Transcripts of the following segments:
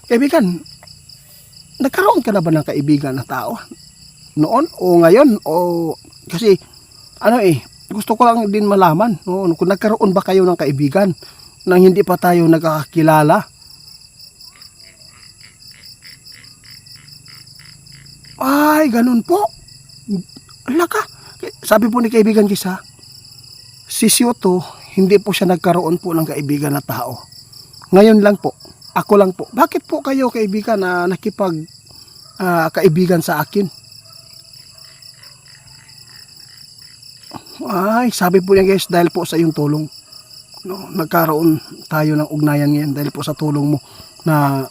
Kaibigan, nagkaroon ka na ba ng kaibigan na tao? Noon o ngayon? O kasi gusto ko lang din malaman, no? Kung nagkaroon ba kayo ng kaibigan nang hindi pa tayo nagkakakilala? Ay, ganun po. Ala ka. Sabi po ni kaibigan Kisa, si Syoto, hindi po siya nagkaroon po ng kaibigan na tao. Ngayon lang po, ako lang po. Bakit po kayo kaibigan na kaibigan sa akin? Ay, sabi po niya guys, dahil po sa iyong tulong. No, nagkaroon tayo ng ugnayan ngayon dahil po sa tulong mo na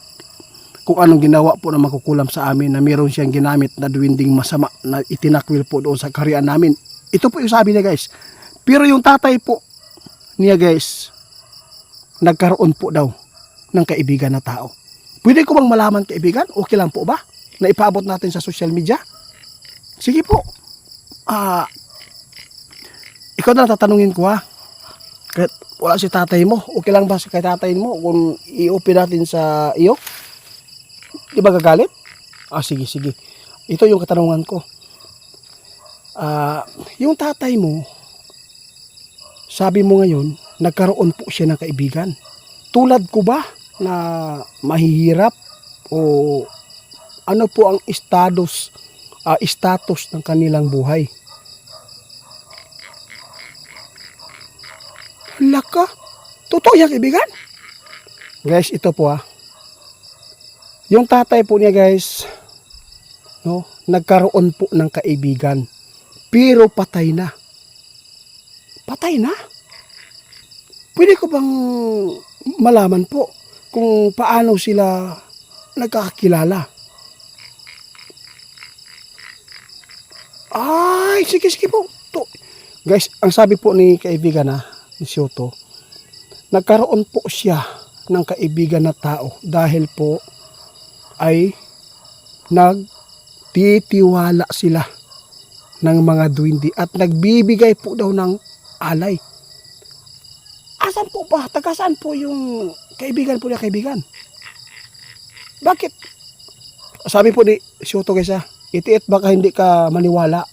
kung anong ginawa po na makukulam sa amin na meron siyang ginamit na duwinding masama na itinakwil po doon sa kaharian namin. Ito po yung sabi niya guys. Pero yung tatay po niya guys, nagkaroon po daw ng kaibigan na tao. Pwede ko bang malaman kaibigan? Okay lang po ba? Na ipaabot natin sa social media? Sige po. Ikaw na tatanungin ko ha. Kahit wala si tatay mo, okay lang ba kay tatay mo kung i-open natin sa iyo? Di ba gagalit? Sige. Ito yung katanungan ko. Yung tatay mo, sabi mo ngayon, nagkaroon po siya ng kaibigan. Tulad ko ba na mahihirap o ano po ang status ng kanilang buhay? Hala ka? Totoo yan kaibigan? Guys, ito po yung tatay po niya guys, no, nagkaroon po ng kaibigan. Pero patay na. Patay na? Pwede ko bang malaman po kung paano sila nagkakakilala? Ay, sige po. Guys, ang sabi po ni kaibigan ni Syoto, nagkaroon po siya ng kaibigan na tao dahil po ay nagtitiwala sila ng mga duwindi at nagbibigay po daw ng alay. Asan po ba? Taga saan po yung kaibigan po niya kaibigan? Bakit? Sabi po ni Syoto guys itiit baka hindi ka maniwala.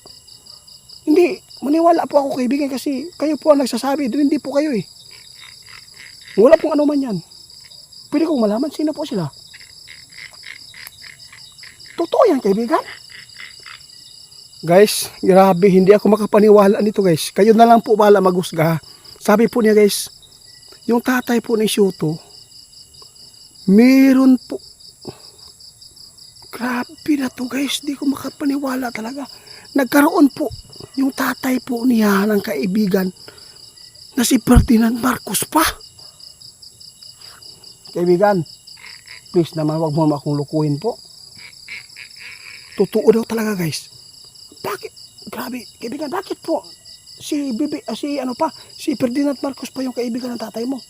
Hindi, maniwala po ako kaibigan kasi kayo po ang nagsasabi, duwindi po kayo eh. Wala pong ano man yan. Pwede kong malaman sino po sila. Totoo yan kaibigan. Guys, grabe, hindi ako makapaniwala nito guys. Kayo na lang po bahala maghusga. Sabi po niya guys, yung tatay po ni Syoto, meron po. Grabe na to guys, hindi ko makapaniwala talaga. Nagkaroon po yung tatay po niya ng kaibigan na si Ferdinand Marcos pa. Kaibigan, please naman wag mo akong lukuhin po. Totoo daw talaga guys. Bakit? Grabe, kaibigan, bakit po si Ferdinand Marcos pa yung kaibigan ng tatay mo?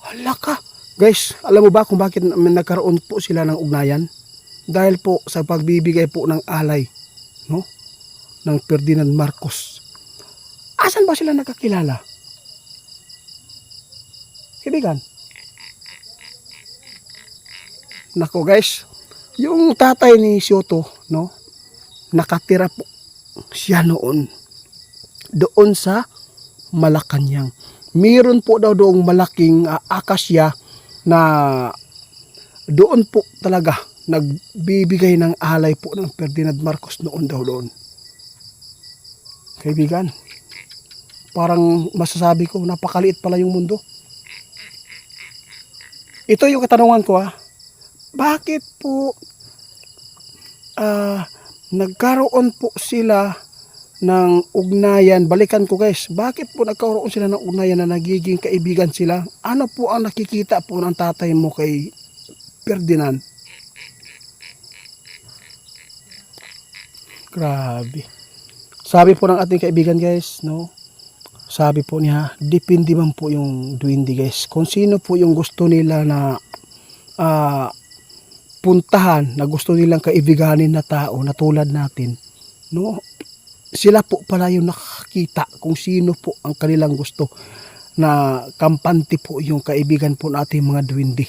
Hala ka. Guys, alam mo ba kung bakit nagkaroon po sila ng ugnayan? Dahil po sa pagbibigay po ng alay, no? Ng Ferdinand Marcos. Asan ba sila nagkakilala? Kaibigan. Nako guys, yung tatay ni Syoto, no, nakatira po siya doon sa Malacanang. Meron po daw doong malaking akasya na doon po talaga nagbibigay ng alay po ng Ferdinand Marcos noon daw doon. Kaibigan, parang masasabi ko napakaliit pala yung mundo. Ito yung katanungan ko bakit po nagkaroon po sila ng ugnayan? Balikan ko guys, bakit po nagkaroon sila ng ugnayan na nagiging kaibigan sila? Ano po ang nakikita po ng tatay mo kay Ferdinand? Grabe. Sabi po ng ating kaibigan guys, no? Sabi po niya, depende man po yung duwindi guys. Kung sino po yung gusto nila na puntahan, na gusto nilang kaibiganin na tao na tulad natin, no? Sila po pala yung nakakita kung sino po ang kanilang gusto. na kampante po yung kaibigan po natin mga duwindi.